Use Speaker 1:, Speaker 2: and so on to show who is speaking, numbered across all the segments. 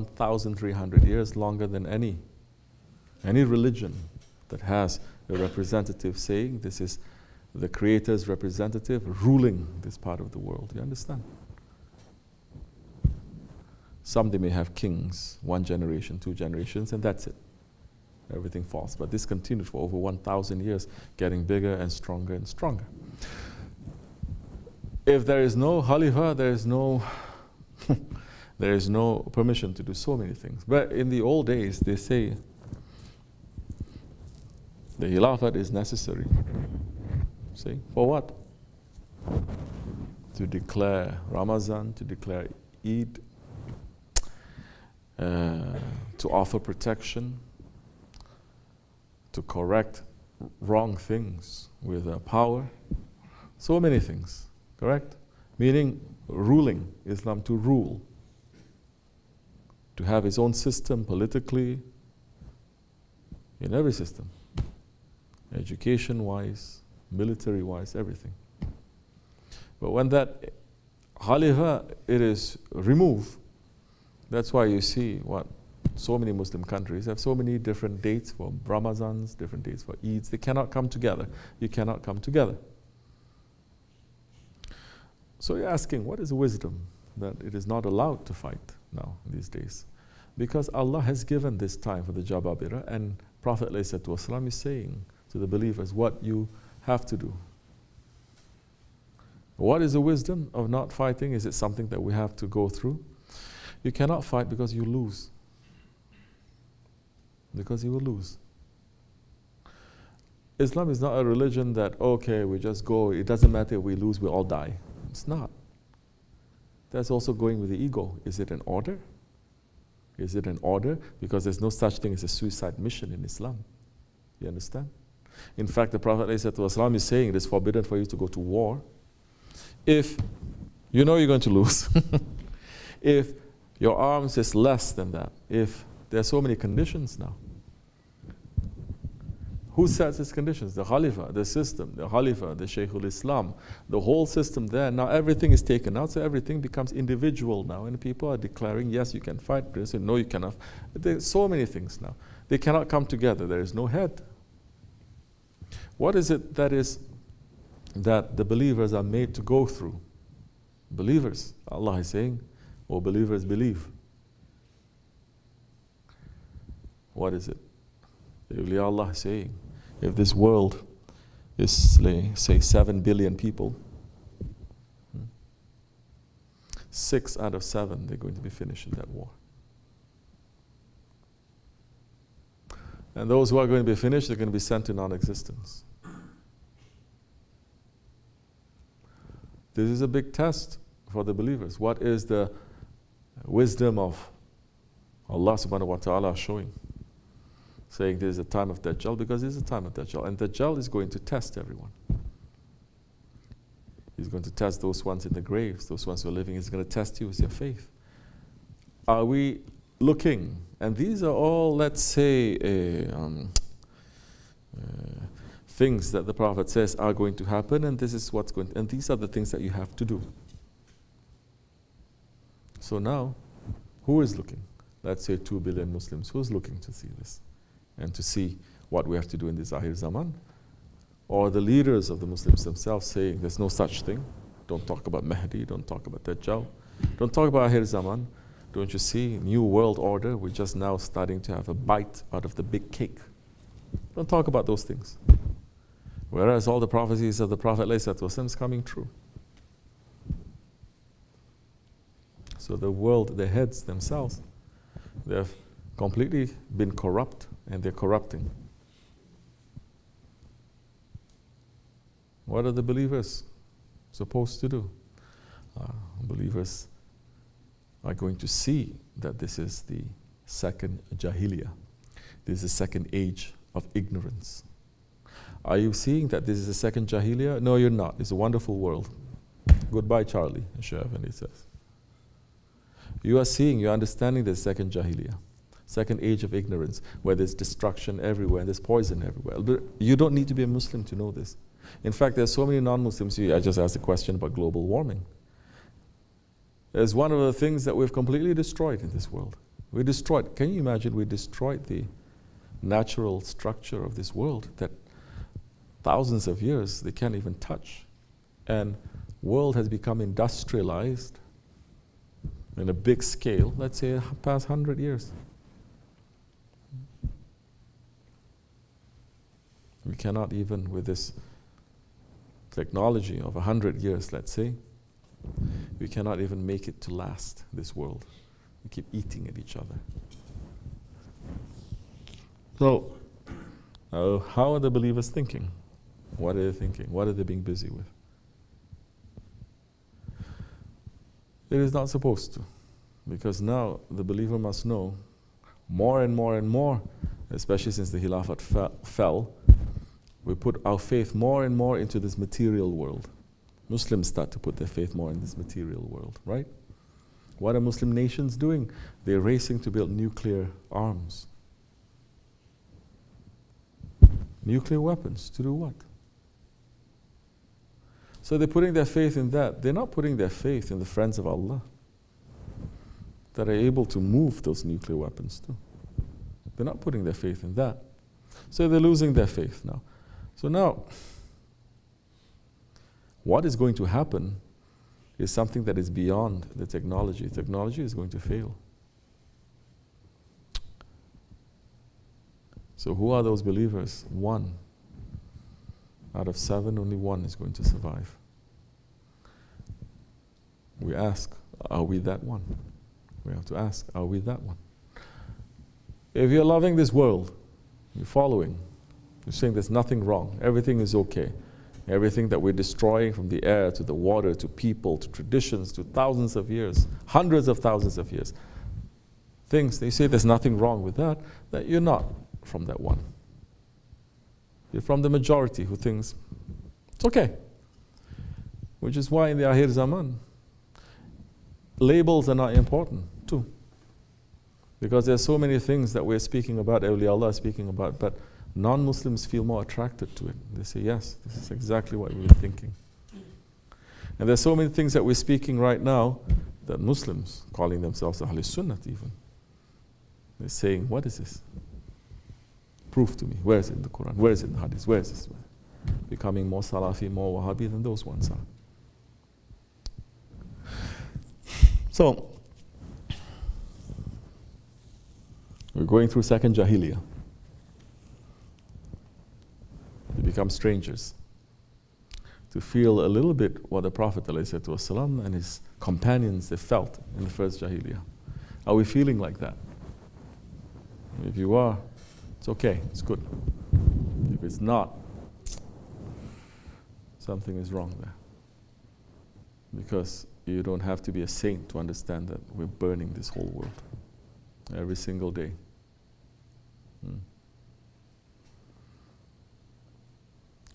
Speaker 1: 1,300 years, longer than any religion that has a representative saying, this is the Creator's representative ruling this part of the world. You understand? Some they may have kings, 1 generation, 2 generations, and that's it. Everything falls. But this continued for over 1,000 years, getting bigger and stronger and stronger. If there is no Khalifa, there is no there is no permission to do so many things. But in the old days, they say the Khilafat is necessary. See, for what? To declare Ramadan, to declare Eid, to offer protection, to correct wrong things with power. So many things, correct? Meaning ruling, Islam to rule, to have its own system politically, in every system, education-wise, military-wise, everything. But when that Khalifa, it is removed, that's why you see what so many Muslim countries have so many different dates for Ramazans, different dates for Eids. They cannot come together. You cannot come together. So you're asking, what is the wisdom that it is not allowed to fight now these days? Because Allah has given this time for the Jababira, and Prophet ﷺ is saying to the believers what you have to do. What is the wisdom of not fighting? Is it something that we have to go through? You cannot fight because you lose. Because you will lose. Islam is not a religion that, okay, we just go, it doesn't matter if we lose, we all die. It's not. That's also going with the ego. Is it an order? Is it an order? Because there's no such thing as a suicide mission in Islam. You understand? In fact, the Prophet ﷺ is saying it is forbidden for you to go to war if you know you're going to lose. If your arms is less than that. If there are so many conditions now. Who sets these conditions? The Khalifa, the system, the Khalifa, the Shaykh al-Islam, the whole system there. Now everything is taken out, so everything becomes individual now. And people are declaring, yes, you can fight this, and no, you cannot. There's so many things now. They cannot come together. There is no head. What is it that the believers are made to go through? Believers. Allah is saying, oh, believers, believe. What is it? Allah is saying, if this world is, say, 7 billion people, 6 out of 7, they're going to be finished in that war. And those who are going to be finished, they're going to be sent to non-existence. This is a big test for the believers. What is the wisdom of Allah subhanahu wa ta'ala showing? Saying there is a time of Dajjal, because there is a time of Dajjal. And Dajjal is going to test everyone. He's going to test those ones in the graves, those ones who are living. He's going to test you with your faith. Are we looking? And these are all, let's say, things that the Prophet says are going to happen, and this is what's going to, and these are the things that you have to do. So now, who is looking? Let's say 2 billion Muslims. Who's looking to see this? And to see what we have to do in this Akhir Zaman? Or the leaders of the Muslims themselves saying there's no such thing. Don't talk about Mahdi, don't talk about Dajjal. Don't talk about Akhir Zaman. Don't you see, new world order, we're just now starting to have a bite out of the big cake. Don't talk about those things. Whereas all the prophecies of the Prophet ﷺ is coming true. So the world, the heads themselves, they have completely been corrupt, and they're corrupting. What are the believers supposed to do? Believers are going to see that this is the second Jahiliyyah. This is the second age of ignorance. Are you seeing that this is the second Jahiliyyah? No, you're not. It's a wonderful world. Goodbye, Charlie, Shaykh Effendi says. You are seeing, you're understanding the second Jahiliyyah. Second age of ignorance, where there's destruction everywhere and there's poison everywhere. But you don't need to be a Muslim to know this. In fact, there's so many non-Muslims here. I just asked a question about global warming. There's one of the things that we've completely destroyed in this world. We destroyed, can you imagine, we destroyed the natural structure of this world that thousands of years they can't even touch. And world has become industrialized in a big scale, let's say past 100 years. We cannot even, with this technology of 100 years, let's say, we cannot even make it to last, this world. We keep eating at each other. So, how are the believers thinking? What are they thinking? What are they being busy with? It is not supposed to, because now the believer must know more and more and more, especially since the Khilafat fell, we put our faith more and more into this material world. Muslims start to put their faith more in this material world, right? What are Muslim nations doing? They're racing to build nuclear arms. Nuclear weapons, to do what? So they're putting their faith in that. They're not putting their faith in the friends of Allah that are able to move those nuclear weapons too. They're not putting their faith in that. So they're losing their faith now. So now, what is going to happen is something that is beyond the technology. Technology is going to fail. So who are those believers? 1 out of 7, only 1 is going to survive. We ask, are we that one? We have to ask, are we that one? If you're loving this world, you're following, you're saying there's nothing wrong, everything is okay. Everything that we're destroying, from the air to the water to people to traditions to thousands of years, hundreds of thousands of years. Things, they say there's nothing wrong with that, that you're not from that one. You're from the majority who thinks it's okay. Which is why in the Akhir Zaman, labels are not important too. Because there's so many things that we're speaking about, awliya is speaking about, but non-Muslims feel more attracted to it. They say, yes, this is exactly what we were thinking. And there's so many things that we're speaking right now that Muslims, calling themselves Ahl Sunnah even, they're saying, what is this? Prove to me. Where is it in the Quran? Where is it in the Hadith? Where is this? Becoming more Salafi, more Wahhabi than those ones are. So, we're going through second Jahiliyyah. We become strangers. To feel a little bit what the Prophet ﷺ and his companions, they felt in the first Jahiliyyah. Are we feeling like that? If you are, it's okay, it's good. If it's not, something is wrong there. Because you don't have to be a saint to understand that we're burning this whole world every single day.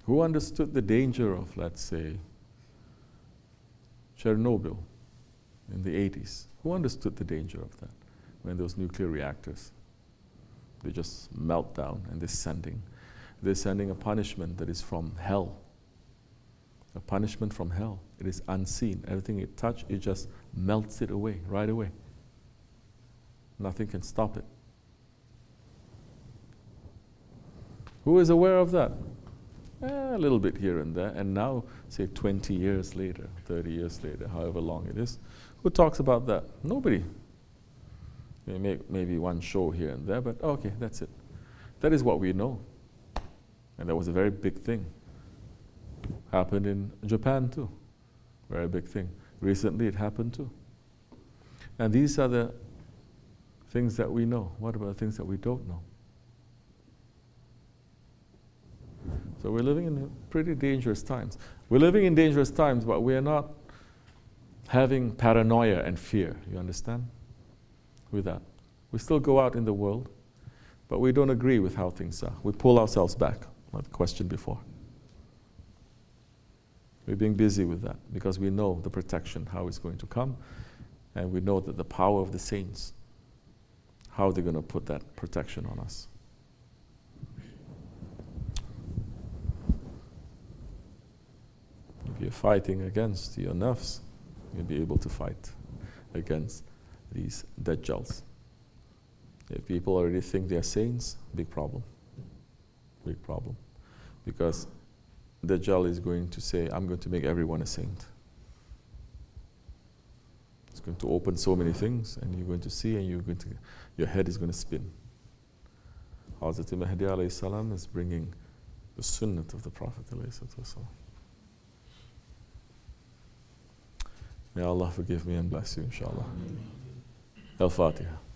Speaker 1: Who understood the danger of, let's say, Chernobyl in the 80s? Who understood the danger of that when those nuclear reactors, they just melt down and they're sending a punishment that is from hell. A punishment from hell. It is unseen. Everything it touches, it just melts it away, right away. Nothing can stop it. Who is aware of that? A little bit here and there. And now, say 20 years later, 30 years later, however long it is, who talks about that? Nobody. They make maybe one show here and there, but okay, that's it. That is what we know. And that was a very big thing. Happened in Japan too. Very big thing. Recently it happened too. And these are the things that we know. What about the things that we don't know? So we're living in pretty dangerous times. We're living in dangerous times, but we're not having paranoia and fear, you understand? With that. We still go out in the world, but we don't agree with how things are. We pull ourselves back, like the question before. We're being busy with that because we know the protection, how it's going to come, and we know that the power of the saints, how they're going to put that protection on us. If you're fighting against your nafs, you'll be able to fight against these dajjals. If people already think they are saints, big problem. Big problem. Because Dajjal is going to say, I'm going to make everyone a saint. It's going to open so many things, and you're going to see, and your head is going to spin. Hazrat Mahdi alayhi salam is bringing the sunnah of the Prophet alayhi salam. May Allah forgive me and bless you, inshallah. Al-Fatiha.